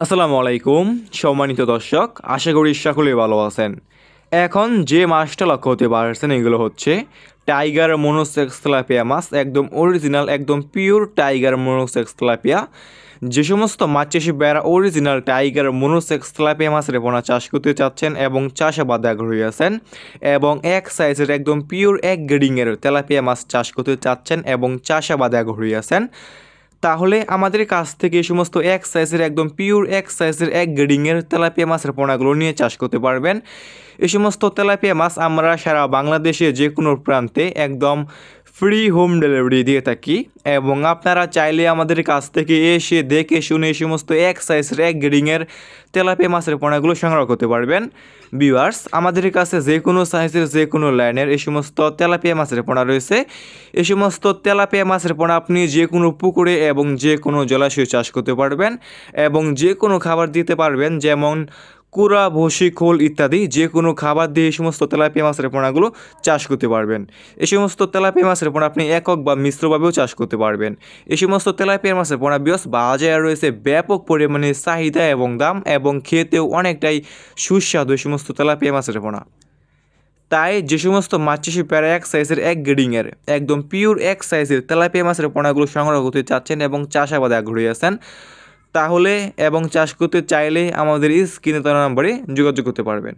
আসসালামু আলাইকুম সম্মানিত দর্শক, আশা করি সকলেই ভালো আছেন। এখন যে মাছটা লক্ষ্য হতে পারছেন এগুলো হচ্ছে টাইগার মনোসেক্স তেলাপিয়া মাছ, একদম অরিজিনাল, একদম পিওর টাইগার মনোসেক্স তেলাপিয়া। যে সমস্ত মাছ চাষি ভাইয়েরা অরিজিনাল টাইগার মনোসেক্স তেলাপিয়া মাছের পোনা চাষ করতে চাচ্ছেন এবং চাষাবাদে আগ্রহী আছেন এবং এক সাইজের একদম পিওর এক গ্রেডিংয়ের তেলাপিয়া মাছ চাষ করতে চাচ্ছেন এবং চাষাবাদে আগ্রহী আছেন, তাহলে আমাদের কাছ থেকে এই সমস্ত এক সাইজের একদম পিওর এক সাইজের এক গ্রেডিংয়ের তেলাপিয়া মাছের পোনাগুলো নিয়ে চাষ করতে পারবেন। এই সমস্ত তেলাপিয়া মাছ আমরা সারা বাংলাদেশে যে কোনো প্রান্তে একদম ফ্রি হোম ডেলিভারি দিয়ে থাকি এবং আপনারা চাইলে আমাদের কাছ থেকে এসে দেখে শুনে এই সমস্ত এক সাইজের এক গ্রেডিংয়ের তেলাপিয়া মাছের পোনাগুলো সংগ্রহ করতে পারবেন। ভিউয়ার্স, আমাদের কাছে যে কোনো সাইজের যে কোনো লাইনের এই সমস্ত তেলাপিয়া মাছের পোনা রয়েছে। এই সমস্ত তেলাপিয়া মাছের পোনা আপনি যে কোনো পুকুরে এবং যে কোনো জলাশয়ে চাষ করতে পারবেন এবং যে কোনো খাবার দিতে পারবেন, যেমন কুড়া, ভুসি, খোল ইত্যাদি যে কোনো খাবার দিয়ে এই সমস্ত তেলাপিয়া মাছের পোনাগুলো চাষ করতে পারবেন। এই সমস্ত তেলাপিয়া মাছের পোনা আপনি একক বা মিশ্রভাবেও চাষ করতে পারবেন। এই সমস্ত তেলাপিয়া মাছের পোনা বাজারে রয়েছে ব্যাপক পরিমাণে চাহিদা এবং দাম, এবং খেতেও অনেকটাই সুস্বাদু এই সমস্ত তেলাপিয়া মাছের পোনা। তাই যে সমস্ত মাছ চাষি প্রায় এক সাইজের এক গ্রেডিংয়ের একদম পিওর এক সাইজের তেলাপিয়া মাছের পোনাগুলো সংগ্রহ করতে চাচ্ছেন এবং চাষাবাদে আগ্রহী আছেন, তাহলে এবং চাষ করতে চাইলে আমাদের স্ক্রিনে দেওয়া নম্বরে যোগাযোগ করতে পারবেন।